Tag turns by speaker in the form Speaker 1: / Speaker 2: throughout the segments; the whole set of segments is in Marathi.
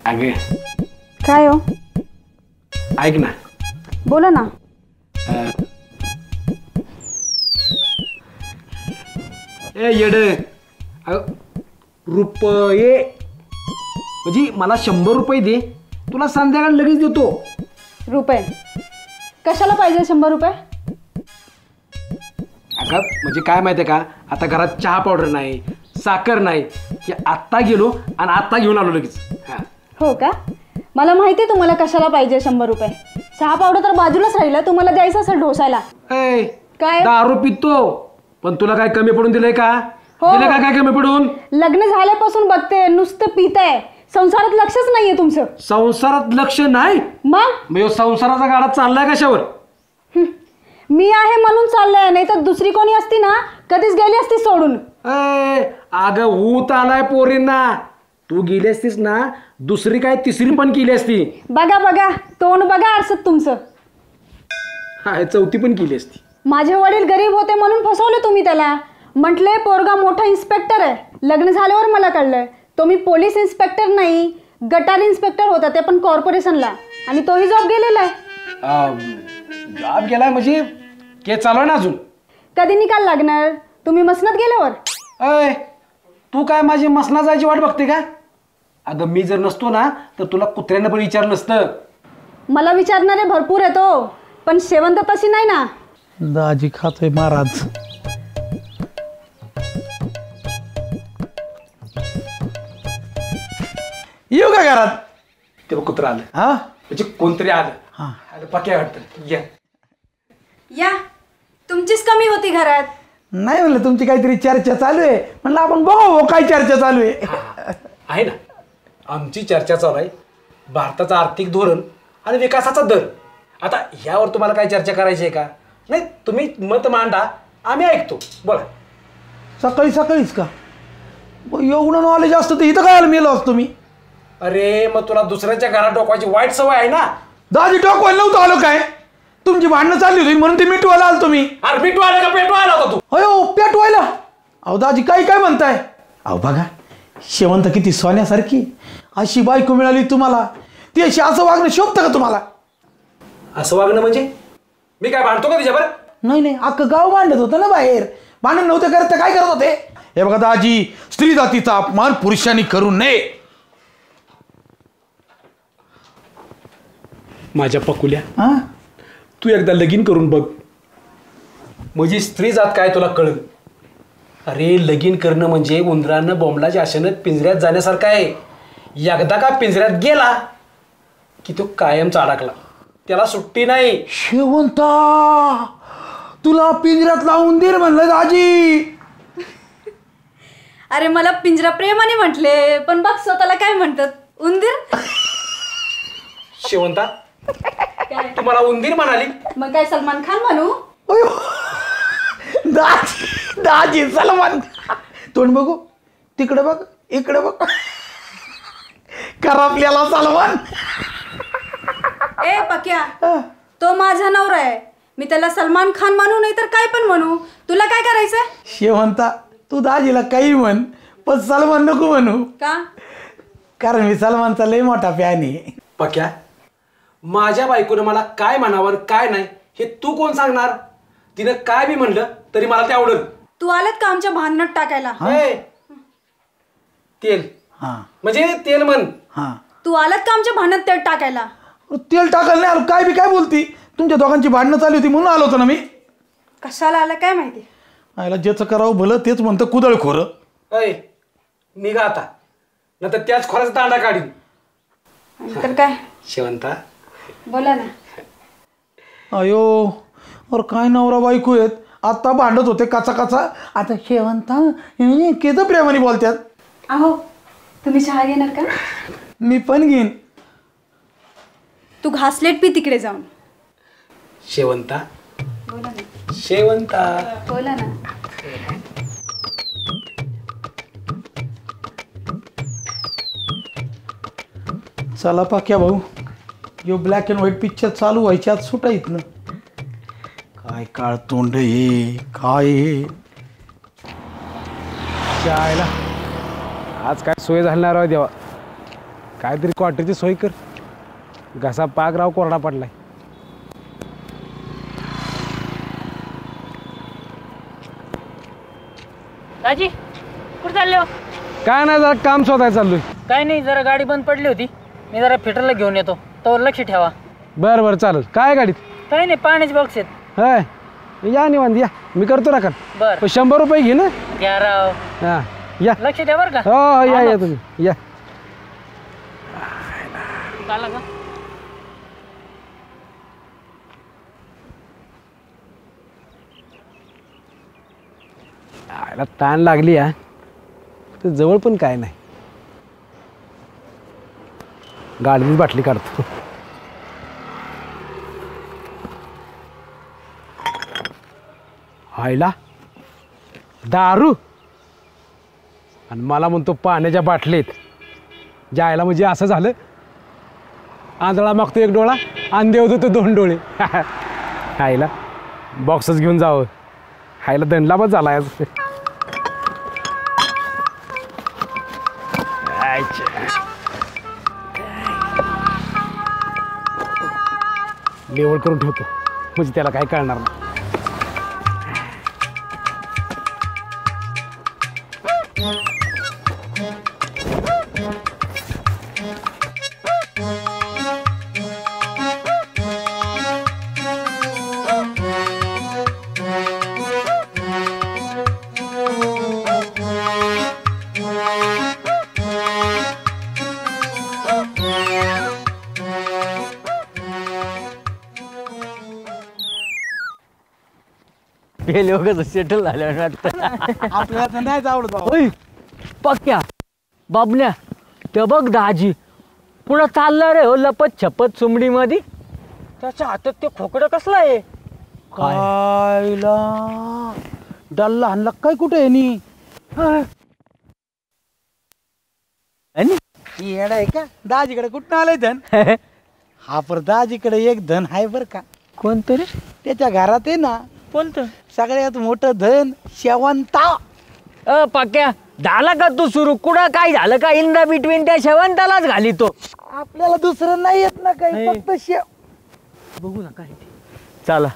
Speaker 1: अगे
Speaker 2: काय हो?
Speaker 1: ऐक ना.
Speaker 2: बोला ना.
Speaker 1: ए येडे रुपये म्हणजे मला 100 रुपये दे, तुला संध्याकाळी लगेच देतो.
Speaker 2: रुपये कशाला पाहिजे 100 रुपये?
Speaker 1: अगं म्हणजे काय माहिती आहे का, आता घरात चहा पावडर नाही, साखर नाही, की आत्ता गेलो आणि आत्ता घेऊन आलो लगेच.
Speaker 2: हो का? मला माहिती आहे तुम्हाला कशाला पाहिजे 100 रुपये. चहा पावडर तर बाजूलाच राहिलं, तुम्हाला द्यायचं असेल ढोसायला.
Speaker 1: ए
Speaker 2: काय
Speaker 1: दारू पितो, पण तुला काय कमी पडून दिलंय का?
Speaker 2: हो.
Speaker 1: दिलं का काय कमी पडून?
Speaker 2: लग्न झाल्यापासून बघते नुसतं पिताय, संसारात लक्षच नाहीये तुमचं.
Speaker 1: संसारात लक्ष नाही?
Speaker 2: मग
Speaker 1: संसाराचा गाडा चाललाय कशावर?
Speaker 2: मी आहे म्हणून चाललंय, नाही तर दुसरी कोणी असती ना कधीच गेली असती सोडून.
Speaker 1: अगं ऊत आलाय पोरींना, तू गेली असतीस ना दुसरी काय तिसरी पण केली असती.
Speaker 2: बघा बघा तोंड बघा आरसत तुमचं.
Speaker 1: हा चौथी पण केली असती.
Speaker 2: माझे वडील गरीब होते म्हणून फसवले तुम्ही त्याला. म्हटले पोरगा मोठा इन्स्पेक्टर आहे. लग्न झाल्यावर मला कळलंय तो मी पोलीस इन्स्पेक्टर नाही, गटार इन्स्पेक्टर होता, ते पण कॉर्पोरेशनला, आणि तोही जॉब गेलेला आहे.
Speaker 1: जॉब गेलाय म्हणजे केस चालू आहे ना अजून?
Speaker 2: कधी निकाल लागणार? तुम्ही मसनात गेल्यावर.
Speaker 1: अय तू काय माझी मसना जायची वाट बघते का? अगं मी जर नसतो ना तर तुला कुत्र्यानं पण विचारलं नसतं.
Speaker 2: मला विचारणारे भरपूर येतो, पण शेवंत तशी नाही ना.
Speaker 3: दाजी खातोय महाराज. येऊ का घरात?
Speaker 1: ते कुत्र आलं.
Speaker 3: हा
Speaker 1: म्हणजे कोणतरी आलं.
Speaker 3: हा
Speaker 1: पक्या वाटतं.
Speaker 2: या तुमचीच कमी होती घरात.
Speaker 3: नाही म्हणलं तुमची काहीतरी चर्चा चालू आहे, म्हणलं आपण बघू काय चर्चा चालू आहे.
Speaker 1: आहे ना, आमची चर्चा चालू आहे भारताचं आर्थिक धोरण आणि विकासाचा दर. आता ह्यावर तुम्हाला काय चर्चा करायची आहे का? नाही तुम्ही मत मांडा, आम्ही ऐकतो. बोला.
Speaker 3: सकाळी सकाळीच का? एवढं नॉलेज असतं तर इथं काय मेलो असतो मी.
Speaker 1: अरे मग तुला दुसऱ्याच्या घरात डोकवायची वाईट सवय आहे ना.
Speaker 3: दाजी टोकवायला नव्हतं आलो काय, तुमची भांडणं चालली होती म्हणून ते मिटवायला आलो तुम्ही.
Speaker 1: अरे मिटवायला का पेटवायला होता तू?
Speaker 3: अयो पेटवायला? अहो दाजी काय काय म्हणताय? अहो बघा शेवंत किती सोन्यासारखी, अशी बायको मिळाली तुम्हाला, ती अशी असं वागणं शोभतं का तुम्हाला?
Speaker 1: असं वागणं म्हणजे? मी काय भांडतो का तिच्यावर?
Speaker 3: नाही नाही अख्खं गाव भांडत होतं ना बाहेर. भांडण नव्हते करत तर काय करत होते? हे बघा दाजी, स्त्री जातीचा अपमान पुरुषांनी करू नये.
Speaker 1: माझ्या पकुल्या,
Speaker 3: हा
Speaker 1: तू एकदा लगीन करून बघ, म्हणजे स्त्री जात काय तुला कळल. अरे लगीन करणं म्हणजे उंदरानं बॉम्बलाच्या आशेनं पिंजऱ्यात जाण्यासारखं आहे. एकदा का पिंजऱ्यात गेला की तो कायम अडकला, त्याला सुट्टी नाही.
Speaker 3: शेवंता तुला पिंजऱ्यात लावून दे म्हणलं दाजी.
Speaker 2: अरे मला पिंजरा प्रेमाने म्हटले, पण बघ स्वतःला काय म्हणतात, उंदीर.
Speaker 1: शेवंता तुम्हाला उंदीर म्हणाली?
Speaker 2: मग काय सलमान खान म्हणू?
Speaker 3: दाजी दाजी सलमान तोंड बघू, तिकडे बघ, इकडे बघ, करापल्याला सलमान.
Speaker 2: ए पक्या, तो माझा नवरा आहे, मी त्याला सलमान खान म्हणू नाही तर काय पण म्हणू, तुला काय करायचंय?
Speaker 3: शेवंता तू दाजीला काही म्हण, पण सलमान नको म्हणू.
Speaker 2: का?
Speaker 3: कारण मी सलमानचा लय मोठा फॅन आहे.
Speaker 1: पक्या, माझ्या बायकोनं मला काय म्हणावं काय नाही हे तू कोण सांगणार? तिनं काय बी म्हणलं तरी मला ते आवडल.
Speaker 2: तू आलात का आमच्या भांडणात टाकायला?
Speaker 1: तेल
Speaker 3: हा
Speaker 1: म्हणजे तेल म्हण.
Speaker 3: हा
Speaker 2: तू आलात का आमच्या भांडणात तेल टाकायला?
Speaker 3: तेल टाकायला नाही आलो. काय बी काय बोलती? तुमच्या दोघांची भांडणं चालू होती म्हणून आलो होतो ना मी.
Speaker 2: कशाला आला काय माहिती.
Speaker 3: आयला ज्याचं करावं भलं तेच म्हणतं कुदळ खोरं.
Speaker 1: अय निघा आता, नंतर त्याच खोऱ्याचा दांडा काढीन.
Speaker 2: तर काय?
Speaker 1: शेवंता
Speaker 2: बोला ना.
Speaker 3: अयो और काय नवरा बायको आहेत, आता भांडत होते काचा काचा, आता शेवंता केचं प्रेमाने बोलतात.
Speaker 2: अहो तुम्ही चहा घेणार का?
Speaker 3: मी पण घेईन.
Speaker 2: तू घासलेट पी तिकडे जाऊन.
Speaker 1: शेवंता
Speaker 2: बोला ना.
Speaker 1: शेवंता
Speaker 2: बोला ना.
Speaker 3: चला पाक्या भाऊ, यो ब्लॅक अँड व्हाईट पिक्चर चालू व्हायच्या आत सुटा येत ना. काय काळ तोंड हे काय
Speaker 1: आज काय सोय झाली नाही राव देवा. काहीतरी क्वार्टरची सोय कर. घसा पाक राव कोरडा पडलाय.
Speaker 4: दाजी कुठे चालले हो?
Speaker 1: काय नाही, जरा काम शोधायला चाललोय.
Speaker 4: काय नाही, जरा गाडी बंद पडली होती, मी जरा फिटरला घेऊन येतो, तोवर लक्ष ठेवा.
Speaker 1: बरं बरं चालेल. काय गाडीत?
Speaker 4: काही नाही, पाण्याचे बॉक्स आहेत.
Speaker 1: हाय या निवांत या, मी करतो ना का.
Speaker 4: बरं
Speaker 1: 100 रुपये घे ना.
Speaker 4: घ्या राव,
Speaker 1: हा या.
Speaker 4: लक्ष द्या बरं का.
Speaker 1: हो हो या या तुम्ही या.
Speaker 4: आला का?
Speaker 1: आयला ताण लागली या, तर जवळ पण काय नाही. गाडीची बाटली काढतो. आयला दारू आणि मला म्हणतो पाण्याच्या बाटलीत. जायला म्हणजे असं झालं, आंधळा मागतो 1 डोळा आणि देव देतो 2 डोळे. आईला बॉक्सच घेऊन जावं. खायला दंडला पण झाला आज. लेवल करून ठेवतो म्हणजे त्याला काय कळणार नाही.
Speaker 4: गेले वगैरे सेटल झाल्या वाटतं.
Speaker 3: आपल्याला नाहीच आवडत बाबा.
Speaker 4: ओय पक्क्या बाबल्या, ते बघ दाजी पुढं चाललं रे हो लपत छपत चुमडी मध्ये. त्याच्या हातात ते खोकडं कसलं आहे?
Speaker 3: कायला डल्ला आणला काय कुठे आहे येडा आहे का? दाजीकडे कुठं आलंय धन? हा पर दाजीकडे एक धन आहे बर का.
Speaker 4: कोणतं रे?
Speaker 3: त्याच्या घरात आहे ना
Speaker 4: कोणतं?
Speaker 3: सगळ्यात मोठं धन शेवंता.
Speaker 4: पक्क्या झाला का तू सुरू? कुठं काय झालं का इन द बिटवीन त्या शेवंतालाच घाली तो.
Speaker 3: आपल्याला दुसरं नाही येत ना काही, फक्त शेव.
Speaker 4: बघू ना काय चला.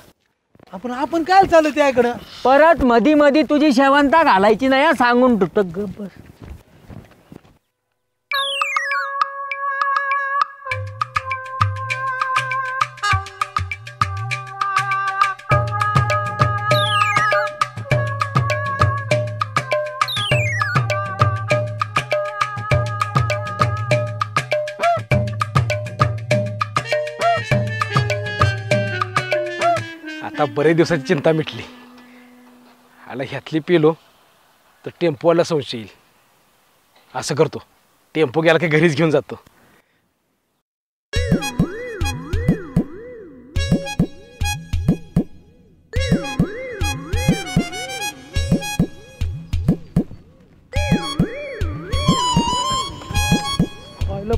Speaker 3: आपण काय चालू त्याकडं?
Speaker 4: परत मधी मधी तुझी शेवंता घालायची नाही हं, सांगून तुटक ग बस.
Speaker 1: आता बरेच दिवसाची चिंता मिटली. आला ह्यातली पेलो तर टेम्पोवाला संशय येईल. असं करतो, टेम्पो गेला की घरीच घेऊन जातो.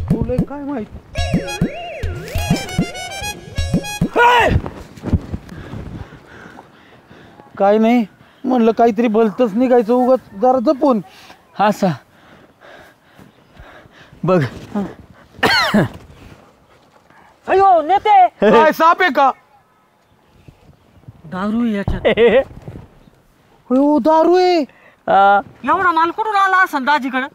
Speaker 3: फुल काय माहिती. काय नाही म्हणलं, काहीतरी भलतच निघायचं उगाच जरा जपून.
Speaker 4: हा सा बघ. अयो नेते,
Speaker 3: काय साप आहे का?
Speaker 4: दारू याच्यात.
Speaker 3: हो दारू आहे.
Speaker 4: एवढा माल कुठून आला असं दाजीकडं?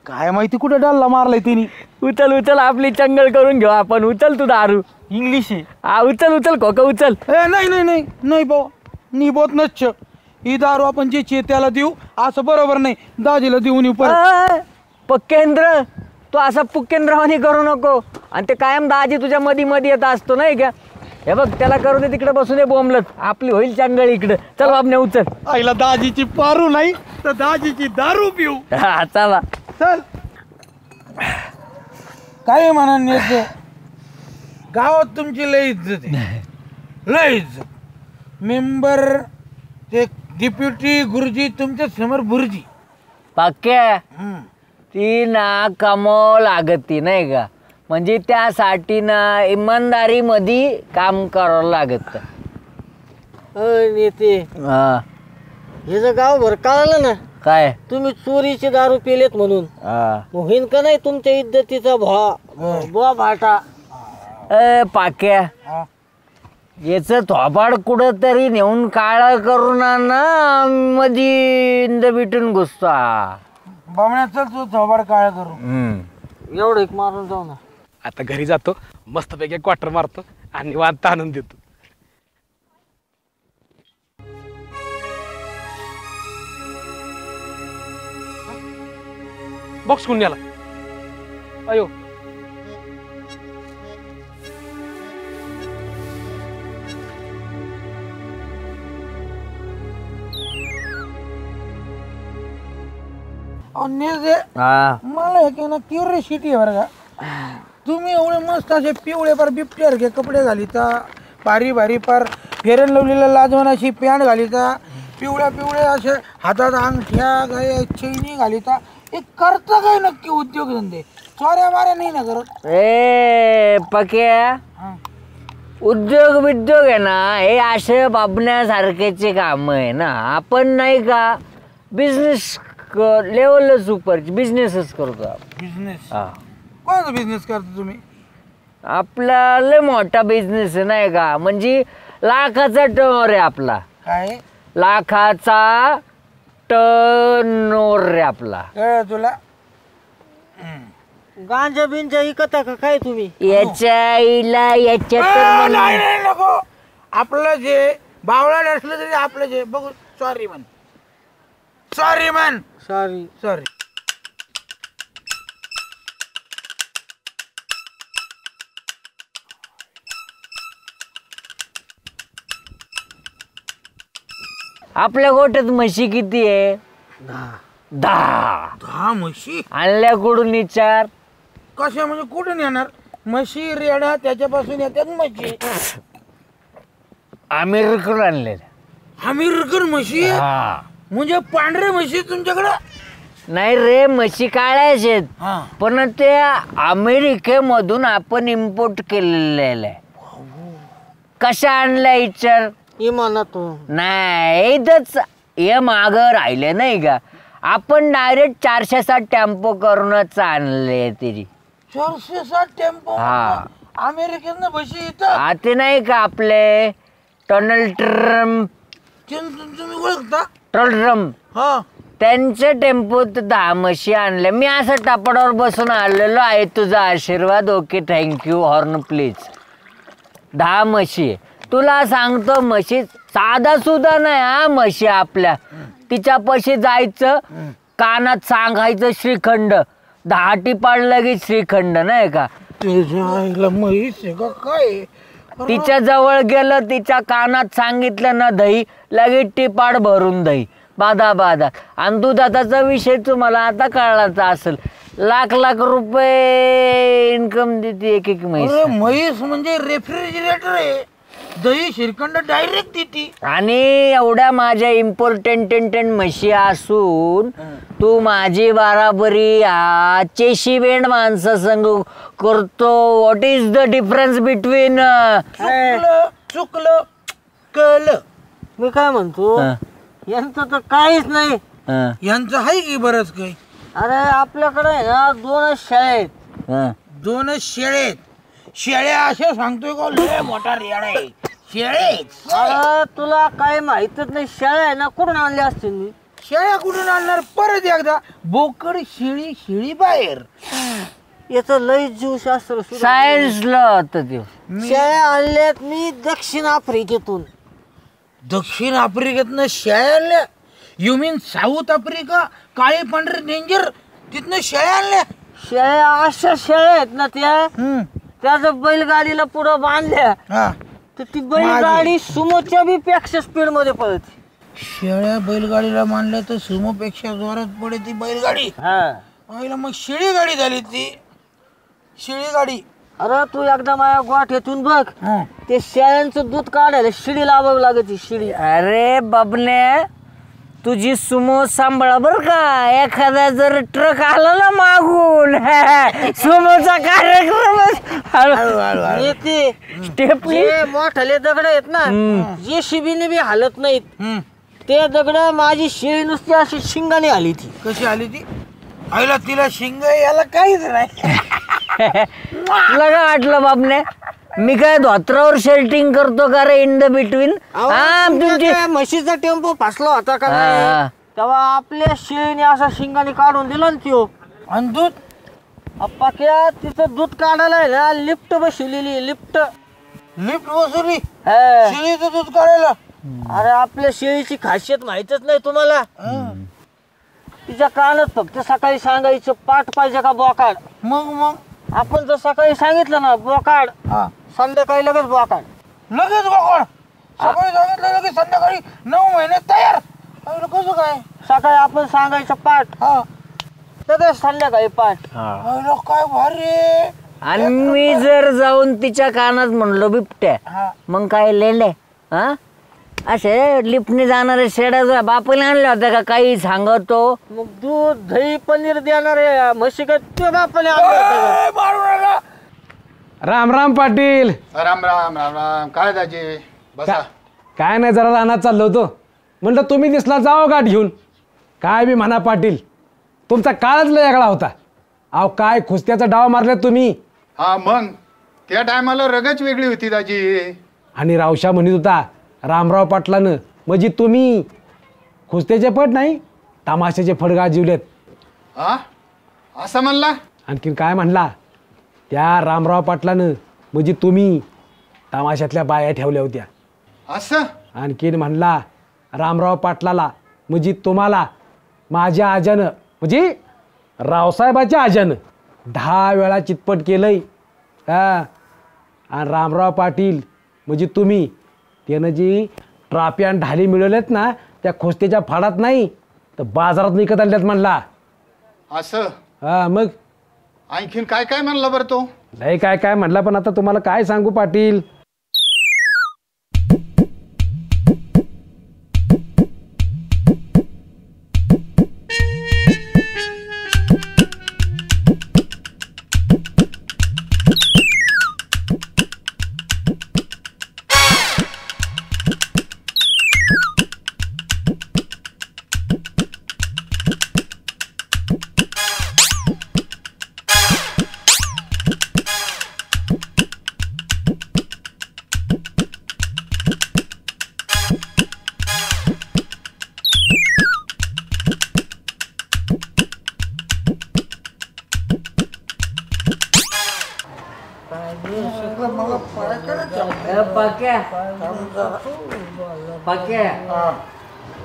Speaker 3: काय माहिती कुठे डालला मारलाय तिने.
Speaker 4: उचल उचल, आपली चंगळ करून घेऊ आपण. उचल तू दारू. इंग्लिश आहे. हा उचल उचल खोका उचल.
Speaker 3: नाही नाही नाही नाही भाऊ, निबोत नच्छ. ही दारू आपण जे त्याला देऊ असं बरोबर नाही. दाजीला देऊन येऊ परत.
Speaker 4: पक्केंद्र, तू असा पुक्केंद्रवाणी करू नको. आणि ते कायम दाजी तुझ्या मध्ये मध्ये येत असतो नाही का? हे बघ त्याला करू दे, तिकडे बसू दे बोंबलत. आपली होईल चांगळ इकडं. चल बाबने उचल.
Speaker 3: आईला दाजीची पारू नाही तर दाजीची दारू पिऊ.
Speaker 4: हा चला
Speaker 3: चल. काय म्हणा नेते, गावात तुमची लय इज्जत आहे, लय इज्जत. मेंबर ते डिप्युटी गुरुजी तुमच्या समोर बुर्जी.
Speaker 4: पक्क्या ती ना कमाव लागती नाही का? म्हणजे त्यासाठी ना इमानदारी मध्ये काम करावं लागत.
Speaker 5: नेते
Speaker 4: हा
Speaker 5: हे जर गाव भर कळालं ना
Speaker 4: काय
Speaker 5: तुम्ही चोरीचे दारू पिलेत म्हणून मग होईन का नाही तुमच्या इज्जतीचा भा भाटा.
Speaker 4: पाक्या
Speaker 3: हा.
Speaker 4: याच थोबाड कुठं तरी नेऊन काळा करून ना मधी बिटून घुसतो.
Speaker 3: बामण्याचा तू थोबाड काळ करू.
Speaker 5: एवढं एक मारून जाऊ ना.
Speaker 1: आता घरी जातो मस्तपैकी क्वार्टर मारतो आणि निवांत आणून देतो. बॉक्स कोण न्याला? अयो
Speaker 3: मला एक ना क्युरियोसिटी आहे बरं का. तुम्ही एवढे मस्त असे पिवळे पार बिबट्यासारखे कपडे घालिता, पारी भारी पार फेरन लवलीला लाजवून अशी पॅन्ट घालिता, पिवळे असे हातात अंगठ्या काय चैनी घालिता. एक करता काय नक्की उद्योगधंदे? चोऱ्या माऱ्या नाही ना करत?
Speaker 4: ए पक्या उद्योग बिद्योग आहे ना हे असे बाबण्यासारखेचे काम आहे ना. आपण नाही का बिझनेस लेवलच सुपरची बिझनेसच करतो.
Speaker 3: बिझनेस?
Speaker 4: हा
Speaker 3: कोणाचा बिझनेस करता तुम्ही?
Speaker 4: आपला लय मोठा बिझनेस आहे नाही का. म्हणजे लाखाचा टर्नओव्हर आहे आपला.
Speaker 3: काय
Speaker 4: लाखाचा टर्नओव्हर आहे आपला.
Speaker 3: कळलं तुला?
Speaker 5: गांजा बिंजा इकता का काय तुम्ही?
Speaker 4: याच्या आईला याच्यात
Speaker 3: नाही नको. आपलं जे बावळाट असलं तरी आपलं जे बघू. सॉरी म्हण. सॉरी.
Speaker 4: आपल्या गोठ्यात म्हशी किती आहे? 10
Speaker 3: म्हशी?
Speaker 4: आणल्या कुठून विचार?
Speaker 3: कशा म्हणजे कुठून येणार? म्हशी रेडा त्याच्यापासून येतात म्हशी.
Speaker 4: अमेरिकेकडून आणलेल्या.
Speaker 3: अमेरिकन म्हशी? म्हणजे पांढरे म्हशी तुमच्याकडे?
Speaker 4: नाही रे म्हशी काळ्याच आहेत. पण ते अमेरिकेमधून आपण इम्पोर्ट केलेलं आहे. कशा आणल्या विचार?
Speaker 5: इमानातून
Speaker 4: नाही इथंच हे माग राहिले नाही का. आपण डायरेक्ट 407 टेम्पो करूनच आणले तरी.
Speaker 3: 407 टेम्पो?
Speaker 4: हा
Speaker 3: अमेरिकेतनं म्हशी इथं?
Speaker 4: ते नाही का आपले डोनाल्ड ट्रम्प
Speaker 3: तुम्ही ओळखता?
Speaker 4: ट्रम्प
Speaker 3: हा.
Speaker 4: त्यांच्या टेम्पोत 10 म्हशी आणल्या. मी असं टापडावर बसून आलेलो आहे. तुझा आशीर्वाद. Okay thank you horn please. 10 म्हशी तुला सांगतो. म्हशी साधा सुद्धा नाही हा. म्हशी आपल्या तिच्यापाशी जायचं कानात सांगायचं श्रीखंड. 10 टिपाड लगेच श्रीखंड नाही का.
Speaker 3: तुझ्या म्हैस आहे का काय?
Speaker 4: तिच्या जवळ गेलं तिच्या कानात सांगितलं ना दही लगेच टिपाड भरून दही बाधा. आणि दुधाचा विषय तुम्हाला आता कळलाच असेल. लाख रुपये इन्कम देते एक म्हैस.
Speaker 3: म्हैस म्हणजे रेफ्रिजरेटर आहे. दही श्रीखंड डायरेक्ट देते.
Speaker 4: आणि एवढ्या माझ्या इम्पॉर्टंट म्हशी असून तू माझी बराबरी चेशी बेंड माणसासंग करतो. What is the difference between?
Speaker 3: चुकलं कळलं.
Speaker 5: मी काय म्हणतो यांचं तर काहीच नाही.
Speaker 3: यांचं आहे की बरंच काही?
Speaker 5: अरे आपल्याकडे आहे ना 2 शेळ्या आहेत.
Speaker 3: 2 शेळ्या? शेळ्या अशा सांगतोय का? लय मोठा रेडा आहे. शेळे?
Speaker 5: अरे तुला काय माहितच नाही. शेळ्या आहे ना कुठून आणल्या असतील मी?
Speaker 3: शेळ्या कुठून आणणार? परत एकदा बोकड शेळी बाहेर.
Speaker 5: याचं लय जीवशास्त्र
Speaker 4: सायन्सला होतं ते.
Speaker 5: शेळ्या आणल्यात मी दक्षिण आफ्रिकेतून.
Speaker 3: दक्षिण आफ्रिकेतनं शेळ्या आणल्या? You mean South Africa? काळे पांढरे डेंजर तिथनं शेळ्या आणल्या?
Speaker 5: शेळ्या अशा शेळ्या आहेत ना त्याचं बैलगाडीला पुढं बांधल्या तर ती बैलगाडी सुमोच्या बी पेक्षा स्पीड मध्ये पळते.
Speaker 3: शेळ्या बैलगाडीला मानल्या तर सुमो पेक्षा जोरात पडे ती बैलगाडी. मग शेळी गाडी झाली ती. शेळी गाडी.
Speaker 5: अरे तू एकदा माझ्या गोठ्यातून बघ. ते शेळ्यांचं दूध काढायला शिडी लावावी लागत. शिडी.
Speaker 4: अरे बाबने तुझी सुमो सांभाळा बर का. एखादा जर ट्रक आला ना मागून सुमोचा कार्यक्रम
Speaker 5: स्टेपली मोठाले दगड आहेत ना जे शिबीने बी हालत नाहीत ते दगड माझी शेळी नुसती अशी शिंगाने आली ती.
Speaker 3: कशी आली ती? आईला तिला शिंग याला काहीच नाही.
Speaker 4: तुला काय वाटलं बापने मी काय धोत्रावर शेल्टिंग करतो का रे इन द बिटवीन?
Speaker 5: तुमची म्हशीचा टेम्पो फसला होता का नाही? तेव्हा आपल्या शेळीने असा शिंगाने काढून दिला ना त्यो.
Speaker 3: आणि दूध
Speaker 5: अप्पाक्या तिचं दूध काढायला आहे ना लिफ्ट बसवलेली लिफ्ट.
Speaker 3: लिफ्ट बसवली
Speaker 5: हा.
Speaker 3: शेळीचं दूध काढायला.
Speaker 5: अरे आपल्या शेळीची खासियत माहितच नाही तुम्हाला. तिच्या कानात फक्त सकाळी सांगायचं पाठ पाहिजे का बोकाड.
Speaker 3: मग
Speaker 5: आपण जर सकाळी सांगितलं ना बोकाड,
Speaker 3: हा
Speaker 5: संध्याकाळी लगेच बोकाड.
Speaker 3: लगेच बघा. सकाळी सांगितलं लगेच संध्याकाळी 9 महिने तयार. आईला कसं काय?
Speaker 5: सकाळी आपण सांगायचं पाठ,
Speaker 3: हा
Speaker 5: लगेच संध्याकाळी पाठ.
Speaker 3: आईला काय भारी आहे.
Speaker 4: आणि मी जर जाऊन तिच्या कानात म्हणलो बिबट्या,
Speaker 3: हा
Speaker 4: मग काय लेंडे? हा असे लिफ्टने जाणारे शेड्या बापाने आणल्या होत्या का काही सांगतो?
Speaker 5: मग दूध दही पनीर देणारे म्हशी काय ते बापाने आणलं होतं का?
Speaker 3: ए, मारू नका.
Speaker 1: राम राम पाटील.
Speaker 6: राम राम राम राम. काय दाजी बसा.
Speaker 1: काय नाही, जरा रानात चाललो होतो. म्हणलं तुम्ही दिसला जाओ गाठ घेऊन. काय बी म्हणा पाटील, तुमचा काळच लय वेगळा होता. अहो काय खुस्त्याचा डाव मारले तुम्ही.
Speaker 6: हा मग त्या टायमाला रगच वेगळी होती दाजी.
Speaker 1: आणि रावशा म्हणत होता रामराव पाटलानं म्हणजे तुम्ही खुस्त्याचे पट नाही तमाशाचे फडगा जिवलेत.
Speaker 6: हा असं म्हणला?
Speaker 1: आणखीन काय म्हणला? त्या रामराव पाटलानं म्हणजे तुम्ही तमाशातल्या बाया ठेवल्या होत्या.
Speaker 6: असं?
Speaker 1: आणखीन म्हणला रामराव पाटलाला म्हणजे तुम्हाला माझ्या आजानं म्हणजे रावसाहेबाच्या आजानं 10 वेळा चितपट केलंय. हा आणि रामराव पाटील म्हणजे तुम्ही त्यानं जी ट्राफी आणि ढाली मिळवल्यात ना त्या खोस्त्याच्या फाडात नाही तर बाजारात विकत आणल्यात म्हणला.
Speaker 6: असं?
Speaker 1: हा मग
Speaker 6: आणखीन काय काय म्हणला बरं तो?
Speaker 1: नाही काय काय म्हणला, पण आता तुम्हाला काय सांगू पाटील.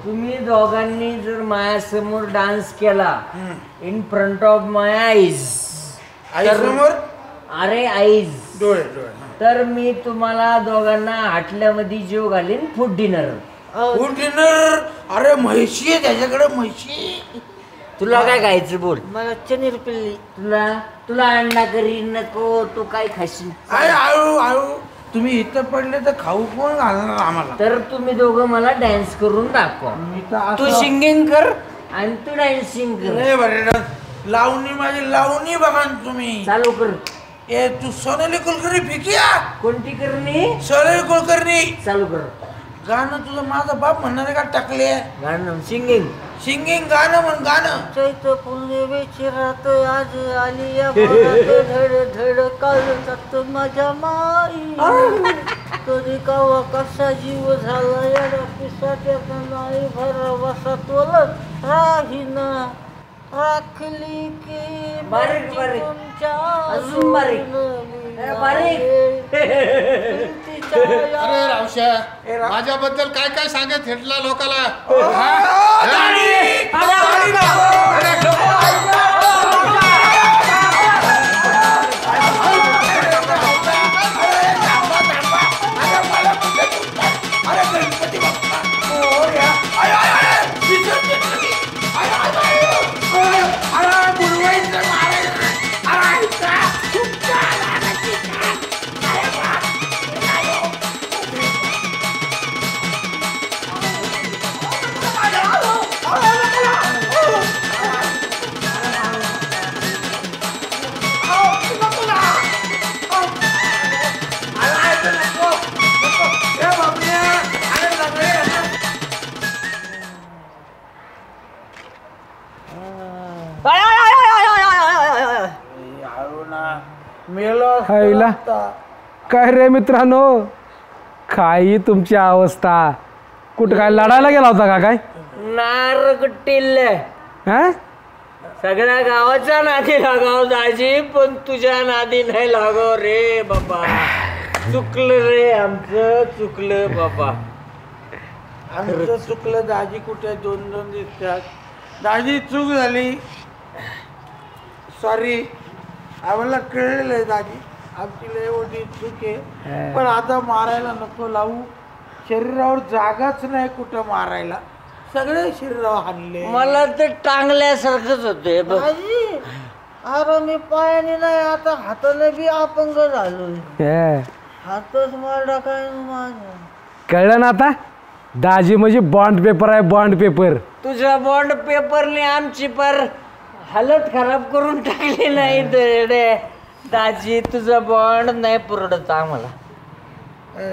Speaker 4: तुम्ही दोघांनी जर माझ्यासमोर डान्स केला in front of my eyes, अरे आईज, तर मी तुम्हाला दोघांना हाटल्यामध्ये जीव घालीन फूड डिनर.
Speaker 3: अरे म्हैशी आहे त्याच्याकडे म्हैशी.
Speaker 4: तुला काय खायचं बोल?
Speaker 5: मला चनीर पिल्ली.
Speaker 4: तुला अंडा करी नको, तू काय खाशील?
Speaker 3: आळू तुम्ही इथं पडले तर खाऊ कोण घालणार आम्हाला?
Speaker 4: तर तुम्ही दोघं मला डान्स करून दाखवा. तू सिंगिंग कर आणि तू डान्सिंग कर.
Speaker 3: लावणी माझी लावणी बघा ना तुम्ही.
Speaker 4: चालू कर.
Speaker 3: ए तू सोनाली कुलकर्णी फिकिया.
Speaker 4: कोणती करणी?
Speaker 3: सोनाली कुलकर्णी.
Speaker 4: चालू कर.
Speaker 3: गाणं तुझं माझा बाप म्हणणार का टाकले?
Speaker 4: गाणं सिंगिंग.
Speaker 3: सिंगिंग गाणं म्हण गाणं.
Speaker 5: चैत पुणे रात आज आली या घरात धड धड काळजात माझ्या माई. कधी कावा कसा जीव झाला या पिसाट्याचा नाही भरवसा तोलत राहीना राखली की
Speaker 4: बारीक बारीक.
Speaker 5: तुमच्या
Speaker 4: अजून बारीक. बारीक.
Speaker 6: अरे रावशा, माझ्याबद्दल काय काय सांगत हेटला लोकाला.
Speaker 3: मेलो असतो
Speaker 1: हायला.
Speaker 3: आता.
Speaker 1: काय रे मित्रांनो, काय तुमची अवस्था? कुठं काय लढायला गेला होता का काय?
Speaker 4: नारगटिल
Speaker 1: हा?
Speaker 4: सगळ्या गावाच्या नादी लागाव दाजी, पण तुझ्या नादी नाही लागाव रे बाबा. चुकलं रे, आमचं चुकलं बाबा.
Speaker 3: आमचं चुकलं. दाजी कुठे दोन दोन दिसतात. दाजी चूक झाली, सॉरी. आम्हाला कळलेलं आहे दाजी, आमची लय मोठी चूक आहे. पण आता मारायला नको लावू. शरीरावर जागाच नाही कुठं मारायला, सगळे शरीरावर हाणले.
Speaker 4: मला तर टांगल्यासारखंच होतंय बघ.
Speaker 5: दाजी अरे मी पायाने नाही, आता हाताने बी अपंग झालो.
Speaker 1: हे,
Speaker 5: हातच मारला काय माझ्या.
Speaker 1: कळलं ना आता? दाजी म्हणजे बॉन्ड पेपर आहे, बॉन्ड पेपर.
Speaker 4: तुझ्या बॉन्ड पेपरने आमची पर हालत खराब करून टाकली नाही रे दाजी. तुझा बॉन्ड नाही पुरवत आम्हाला.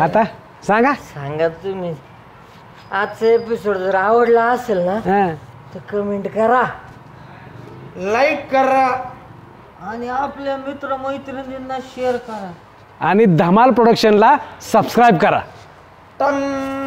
Speaker 1: आता सांगा.
Speaker 4: सांगा तुम्ही. आजचा एपिसोड जर आवडला असेल ना
Speaker 1: हा.
Speaker 4: तर कमेंट करा,
Speaker 3: लाईक करा
Speaker 5: आणि आपल्या मित्र मैत्रिणींना शेअर करा.
Speaker 1: आणि धमाल प्रोडक्शनला सबस्क्राईब करा.
Speaker 3: टंग.